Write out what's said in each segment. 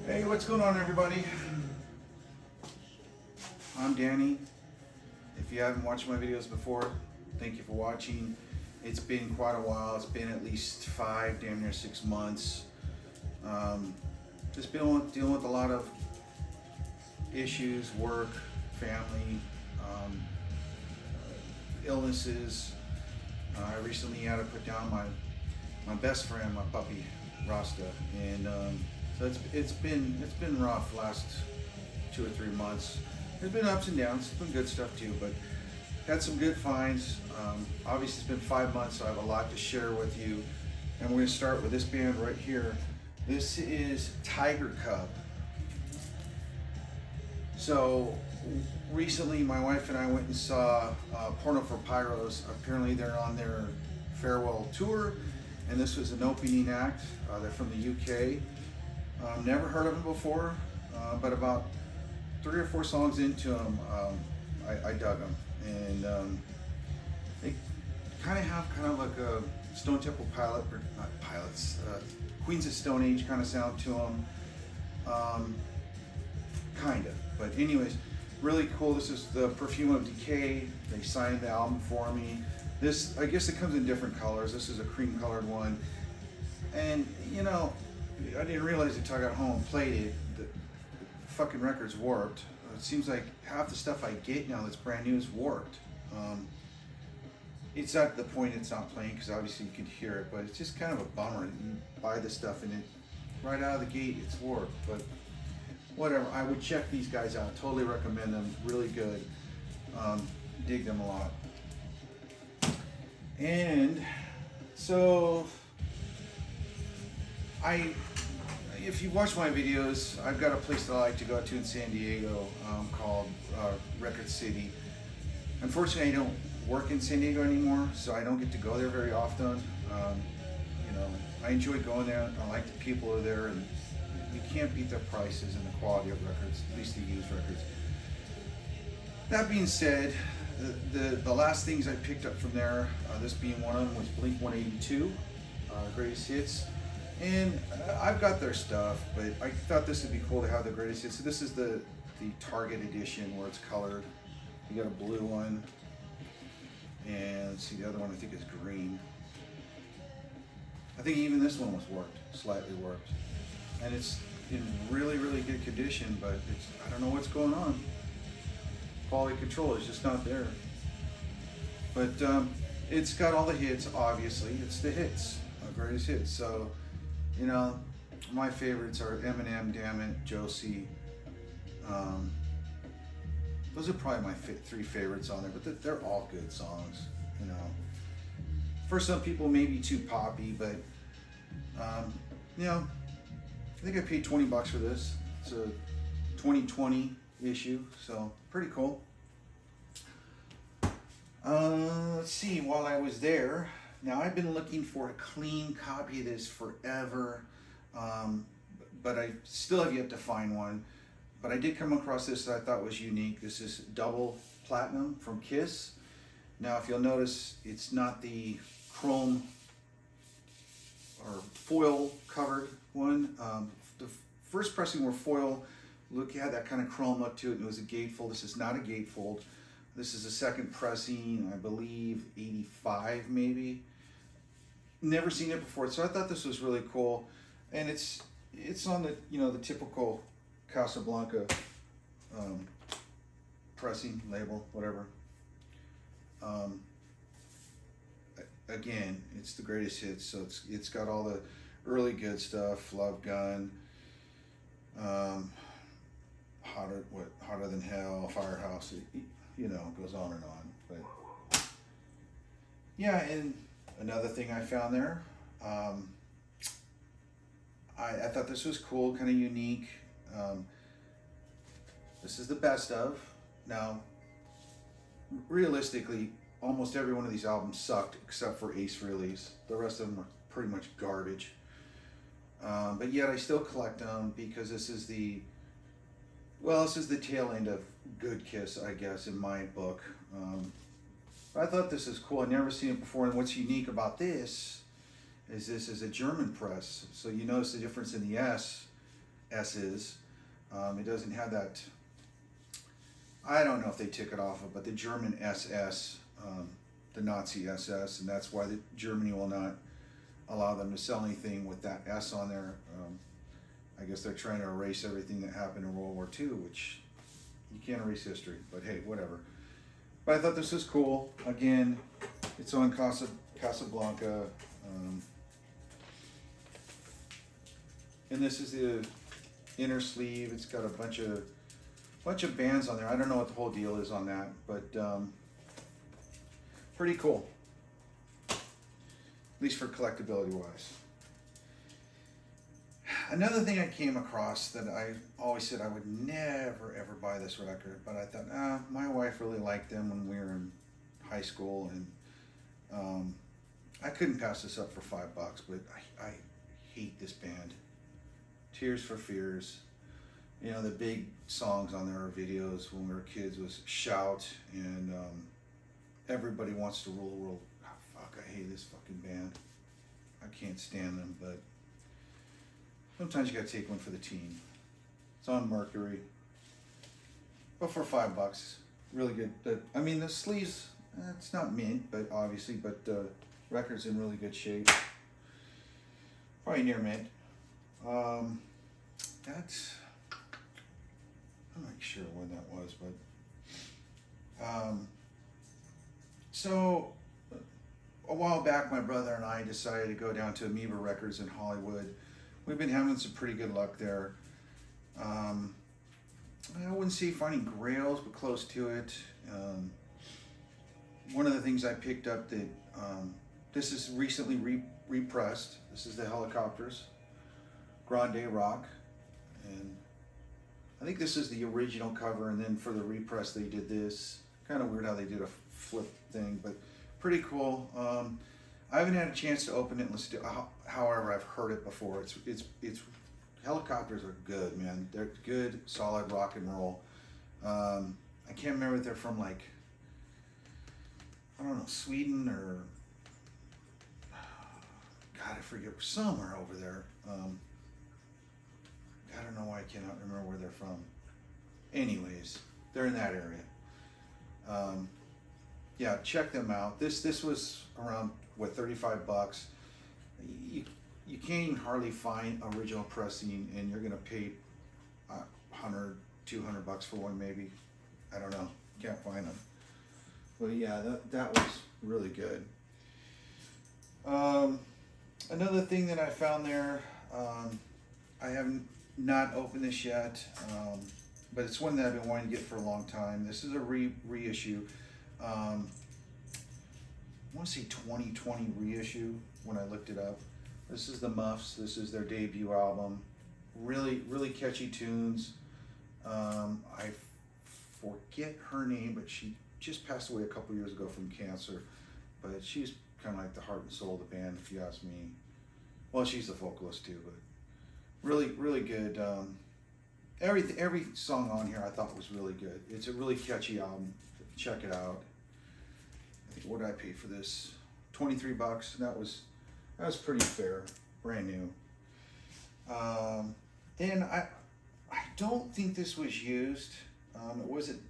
Hey, what's going on, everybody? I'm Danny. If you haven't watched my videos before, thank you for watching. It's been quite a while. It's been at least 5, damn near 6 months. Just been dealing with a lot of issues, work, family, illnesses. I recently had to put down my best friend, my puppy, Rasta, and so it's been rough last 2 or 3 months. There's been ups and downs. It's been good stuff too, but had some good finds. Obviously, it's been 5 months, so I have a lot to share with you. And we're gonna start with this band right here. This is Tigercub. So recently, my wife and I went and saw Porno for Pyros. Apparently, they're on their farewell tour, and this was an opening act. They're from the UK. Never heard of them before, but about 3 or 4 songs into them, I dug them, and they kind of have like a Stone Temple Pilot, or not Pilots, Queens of Stone Age kind of sound to them, kind of. But anyways, really cool. This is the Perfume of Decay. They signed the album for me. This, I guess it comes in different colors. This is a cream colored one, and you know, I didn't realize until I got home and played it. The fucking record's warped. It seems like half the stuff I get now that's brand new is warped. It's at the point it's not playing because obviously you can hear it, but it's just kind of a bummer. You buy the stuff and it right out of the gate it's warped. But whatever. I would check these guys out. Totally recommend them. Really good. Dig them a lot. And so if you watch my videos, I've got a place that I like to go to in San Diego called Record City. Unfortunately, I don't work in San Diego anymore, so I don't get to go there very often. You know, I enjoy going there. I like the people who are there, and you can't beat the prices and the quality of records, at least the used records. That being said, the last things I picked up from there, this being one of them, was Blink 182, Greatest Hits. And I've got their stuff, but I thought this would be cool to have the greatest hits. So this is the Target edition where it's colored. You got a blue one, and let's see, the other one I think is green. I think even this one was warped, slightly warped, and it's in really, really good condition. But I don't know what's going on. Quality control is just not there. But it's got all the hits. Obviously, it's the hits, greatest hits. So. You know, my favorites are Eminem, Damn It, Josie. Those are probably my 3 favorites on there, but they're all good songs, you know. For some people, maybe too poppy, but, you know, I think I paid $20 for this. It's a 2020 issue, so pretty cool. Let's see, while I was there, now, I've been looking for a clean copy of this forever, but I still have yet to find one. But I did come across this that I thought was unique. This is double platinum from Kiss. Now, if you'll notice, it's not the chrome or foil covered one. The first pressing were foil. Look, it had that kind of chrome look to it, and it was a gatefold. This is not a gatefold. This is a second pressing, I believe, 85 maybe. Never seen it before, so I thought this was really cool. And it's on the, you know, the typical Casablanca pressing label, whatever. Again, it's the greatest hits, so it's got all the early good stuff, Love Gun, Hotter Than Hell, Firehouse. You know, goes on and on. But yeah, and another thing I found there, I thought this was cool, kind of unique. This is the best of. Now, realistically, almost every one of these albums sucked except for Ace Frehley's. The rest of them are pretty much garbage. But yet I still collect them because this is the tail end of good Kiss, I guess, in my book. I thought this is cool. I'd never seen it before, and what's unique about this is a German press. So you notice the difference in the S. S's. It doesn't have that, I don't know if they took it off of, but the German SS, the Nazi SS, and that's why Germany will not allow them to sell anything with that S on there. I guess they're trying to erase everything that happened in World War II, which you can't erase history, but hey, whatever. But I thought this was cool. Again, it's on Casablanca. And this is the inner sleeve. It's got a bunch of bands on there. I don't know what the whole deal is on that, but pretty cool. At least for collectability wise. Another thing I came across that I always said I would never ever buy this record, but I thought, my wife really liked them when we were in high school, and I couldn't pass this up for $5, but I hate this band. Tears for Fears. You know, the big songs on their videos when we were kids was Shout and Everybody Wants to Rule the World. Oh, fuck, I hate this fucking band. I can't stand them, but sometimes you gotta take one for the team. It's on Mercury. But for $5, really good. I mean, the sleeves, it's not mint, but obviously, but the record's in really good shape. Probably near mint. That's, I'm not sure when that was, but so a while back, my brother and I decided to go down to Amoeba Records in Hollywood. We've been having some pretty good luck there. I wouldn't say finding grails, but close to it. One of the things I picked up that this is recently repressed. This is the Hellacoters, Grande Rock, and I think this is the original cover, and then for the repress they did this. Kind of weird how they did a flip thing, but pretty cool. I haven't had a chance to open it and listen to it. However, I've heard it before. It's Hellacoters are good, man. They're good, solid rock and roll. I can't remember if they're from, like, I don't know, Sweden or God, I forget, somewhere over there. I don't know why I cannot remember where they're from. Anyways, they're in that area. Yeah, check them out. This was around, what, $35. You can't even hardly find original pressing, and you're gonna pay $100, $200 for one, maybe. I don't know. Can't find them. But yeah, that was really good. Another thing that I found there, I haven't not opened this yet, but it's one that I've been wanting to get for a long time. This is a reissue. I want to say 2020 reissue when I looked it up. This is the Muffs. This is their debut album. Really, really catchy tunes. I forget her name, but she just passed away a couple years ago from cancer. But she's kind of like the heart and soul of the band, if you ask me. Well, she's the vocalist too, but really, really good. Every song on here I thought was really good. It's a really catchy album. Check it out. I think, what did I pay for this? $23. That was pretty fair, brand new. And I don't think this was used. It wasn't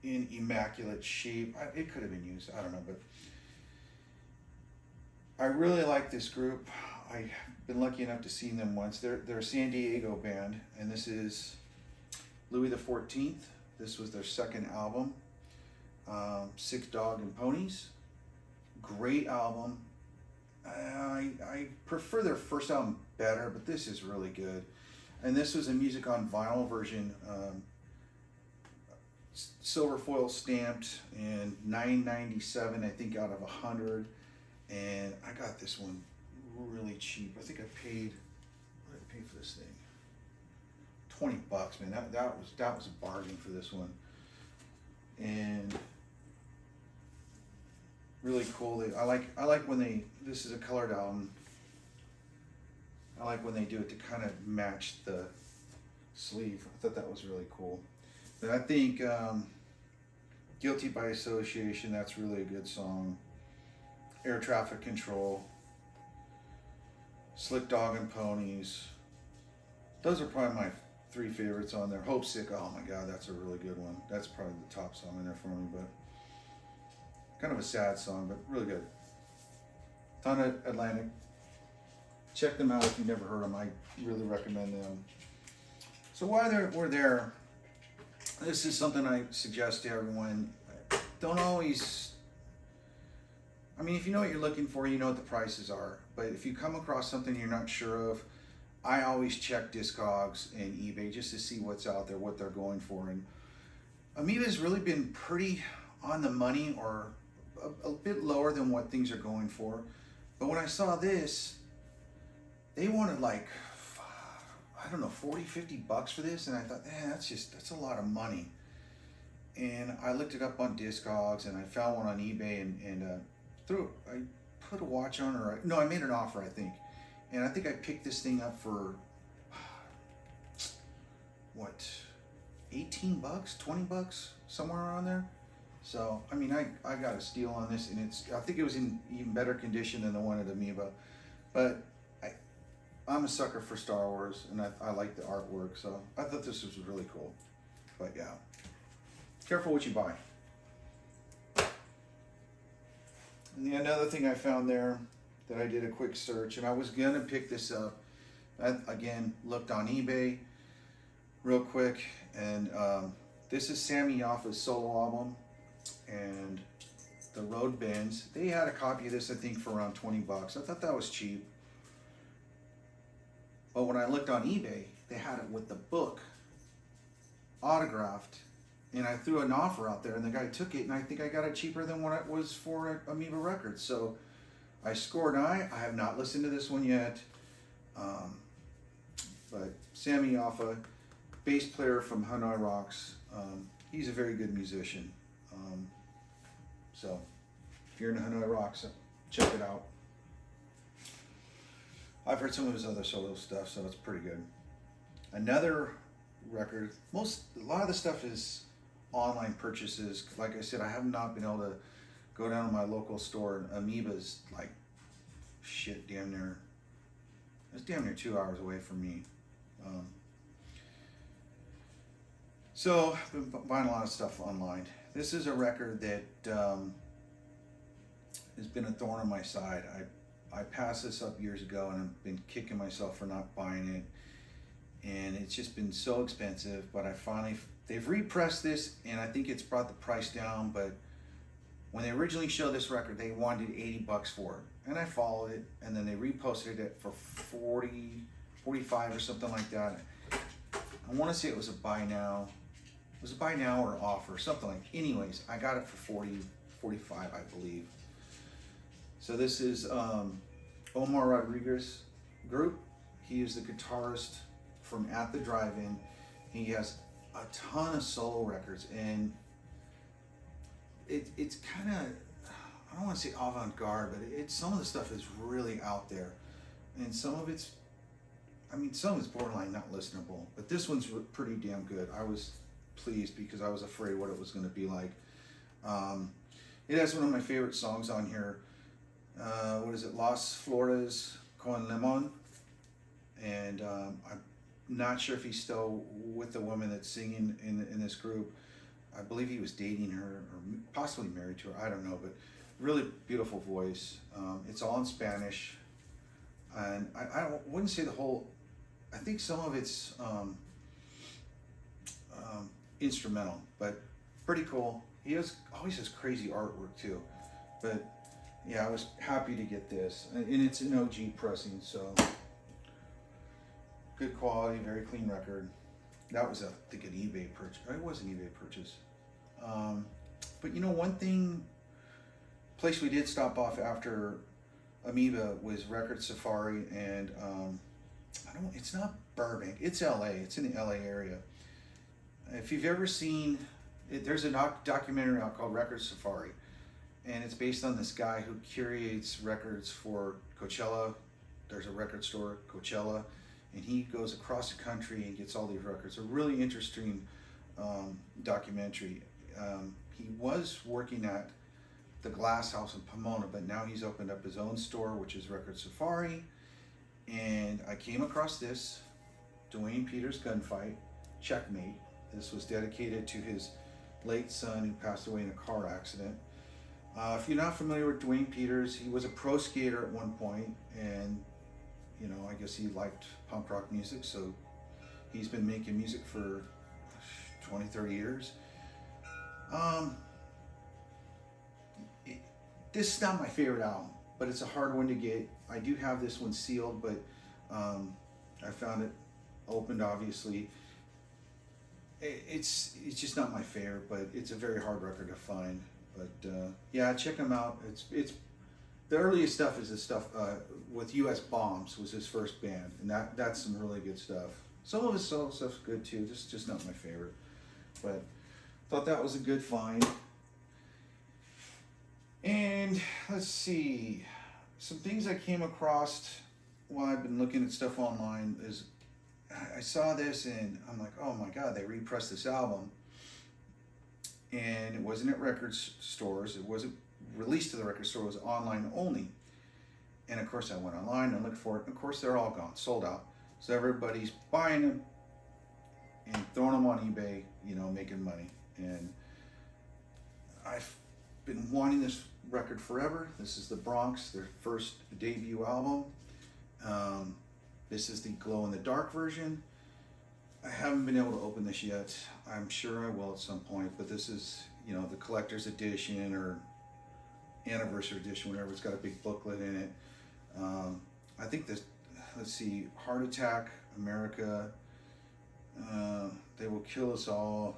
in immaculate shape. It could have been used. I don't know, but I really like this group. I've been lucky enough to see them once. They're a San Diego band, and this is Louis XIV. This was their second album, Six Dog and Ponies. Great album. I prefer their first album better, but this is really good. And this was a music on vinyl version, silver foil stamped, and $9.97 I think out of 100. And I got this one really cheap. I think I paid, what did I pay for this thing? $20, man. That was a bargain for this one. And really cool. I like when this is a colored album. I like when they do it to kind of match the sleeve. I thought that was really cool. But I think Guilty by Association, that's really a good song. Air Traffic Control, Slick Dog and Ponies, those are probably my 3 favorites on there. Hope Sick, oh my God, that's a really good one. That's probably the top song in there for me, but kind of a sad song, but really good. Ton of Atlantic. Check them out if you've never heard them. I really recommend them. So while we're there, this is something I suggest to everyone. Don't always, I mean, if you know what you're looking for, you know what the prices are. But if you come across something you're not sure of, I always check Discogs and eBay just to see what's out there, what they're going for. And Amoeba's really been pretty on the money, or a bit lower than what things are going for. But when I saw this, they wanted like, I don't know, 40, 50 bucks for this. And I thought, that's a lot of money. And I looked it up on Discogs, and I found one on eBay, and I put a watch on, no, I made an offer, I think. And I think I picked this thing up for, what, 18 bucks, 20 bucks, somewhere around there. So, I mean, I got a steal on this, and I think it was in even better condition than the one at Amoeba. But I'm a sucker for Star Wars, and I like the artwork, so I thought this was really cool. But yeah, careful what you buy. And another thing I found there that I did a quick search, and I was gonna pick this up. I, again, looked on eBay real quick, and this is Sammy Yaffa's solo album, and The Road Bends. They had a copy of this, I think, for around 20 bucks. I thought that was cheap. But when I looked on eBay, they had it with the book, autographed, and I threw an offer out there, and the guy took it, and I think I got it cheaper than what it was for Amoeba Records. So I scored an eye. I have not listened to this one yet. But Sammy Yaffa, bass player from Hanoi Rocks, he's a very good musician. So if you're into Hanoi Rocks, check it out. I've heard some of his other solo stuff, so it's pretty good. Another record, a lot of the stuff is online purchases. Like I said, I have not been able to go down to my local store, and Amoeba's like, shit, damn near, it's damn near 2 hours away from me. So I've been buying a lot of stuff online. This is a record that has been a thorn on my side. I passed this up years ago, and I've been kicking myself for not buying it. And it's just been so expensive, but they've repressed this, and I think it's brought the price down. But when they originally showed this record, they wanted 80 bucks for it. And I followed it, and then they reposted it for 40, 45 or something like that. I want to say it was a buy now. It was a buy now or offer, something like. Anyways, I got it for 40, 45, I believe. So this is Omar Rodriguez group. He is the guitarist from At the Drive-In. He has a ton of solo records, and it's kind of, I don't want to say avant-garde, but some of the stuff is really out there, and some of it's borderline not listenable, but this one's pretty damn good. I was pleased because I was afraid what it was going to be like. It has one of my favorite songs on here. What is it? Las Flores con Limon. And I'm not sure if he's still with the woman that's singing in this group. I believe he was dating her, or possibly married to her. I don't know, but really beautiful voice. It's all in Spanish. And I wouldn't say the whole, I think some of it's instrumental, but pretty cool. He always has crazy artwork too. But yeah, I was happy to get this. And it's an OG pressing, so good quality, very clean record. That was, I think, an eBay purchase. It was an eBay purchase. But you know, one place we did stop off after Amoeba was Record Safari, and it's not Burbank, it's LA, it's in the LA area. If you've ever seen, there's a documentary out called Record Safari, and it's based on this guy who curates records for Coachella. There's a record store, Coachella, and he goes across the country and gets all these records. A really interesting documentary. He was working at the Glass House in Pomona, but now he's opened up his own store, which is Record Safari. And I came across this, Dwayne Peters Gunfight, Checkmate. This was dedicated to his late son who passed away in a car accident. If you're not familiar with Dwayne Peters, he was a pro skater at one point, and you know, I guess he liked punk rock music, so he's been making music for 20, 30 years. This is not my favorite album, but it's a hard one to get. I do have this one sealed, but I found it opened, obviously. It's just not my favorite, but it's a very hard record to find. But yeah, check him out. It's the earliest stuff is the stuff with U.S. Bombs was his first band, and that's some really good stuff. Some of his solo stuff's good too. Just not my favorite, but thought that was a good find. And let's see, some things I came across while I've been looking at stuff online is I saw this and I'm like, oh my God, they repressed this album. And it wasn't at record stores. It wasn't released to the record store. It was online only. And of course I went online and looked for it. And of course they're all gone, sold out. So everybody's buying them and throwing them on eBay, you know, making money. And I've been wanting this record forever. This is the Bronx, their first debut album. This is the glow in the dark version. I haven't been able to open this yet. I'm sure I will at some point, but this is, you know, the collector's edition or anniversary edition, whatever. It's got a big booklet in it. I think this, let's see, Heart Attack, America, They Will Kill Us All.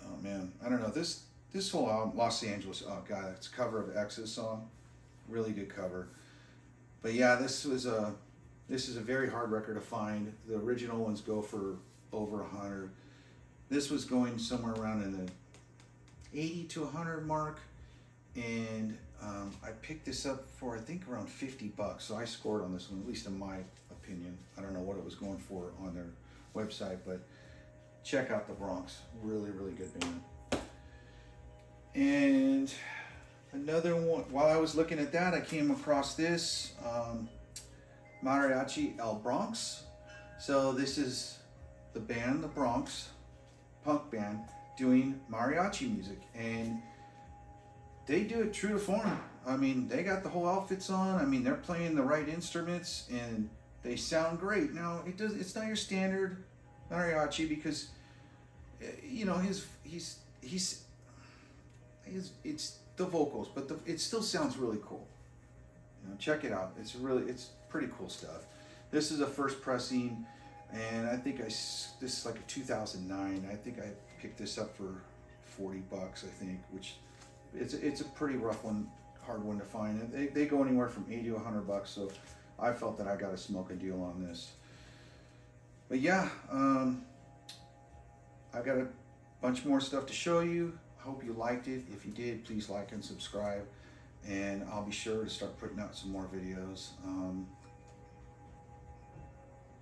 Oh man, I don't know, this whole album, Los Angeles, oh God, it's a cover of X's song. Really good cover. But yeah, this is a very hard record to find. The original ones go for over 100. This was going somewhere around in the 80 to 100 mark, and I picked this up for I think around 50 bucks. So I scored on this one, at least in my opinion. I don't know what it was going for on their website, but check out the Bronx. Really, really good band. And another one, while I was looking at that, I came across this. Mariachi El Bronx. So this is the band, the Bronx, punk band, doing mariachi music, and they do it true to form. I mean, they got the whole outfits on. I mean, they're playing the right instruments, and they sound great. Now, it's not your standard mariachi because, you know, it's the vocals, but it still sounds really cool. You know, check it out. It's pretty cool stuff. This is a first pressing, and I think this is like a 2009. I think I picked this up for 40 bucks, I think, which it's a pretty rough one, hard one to find. And they go anywhere from 80 to 100 bucks, so I felt that I got to smoke a deal on this. But yeah, I've got a bunch more stuff to show you. I hope you liked it. If you did, please like and subscribe, and I'll be sure to start putting out some more videos.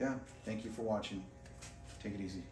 Yeah, thank you for watching. Take it easy.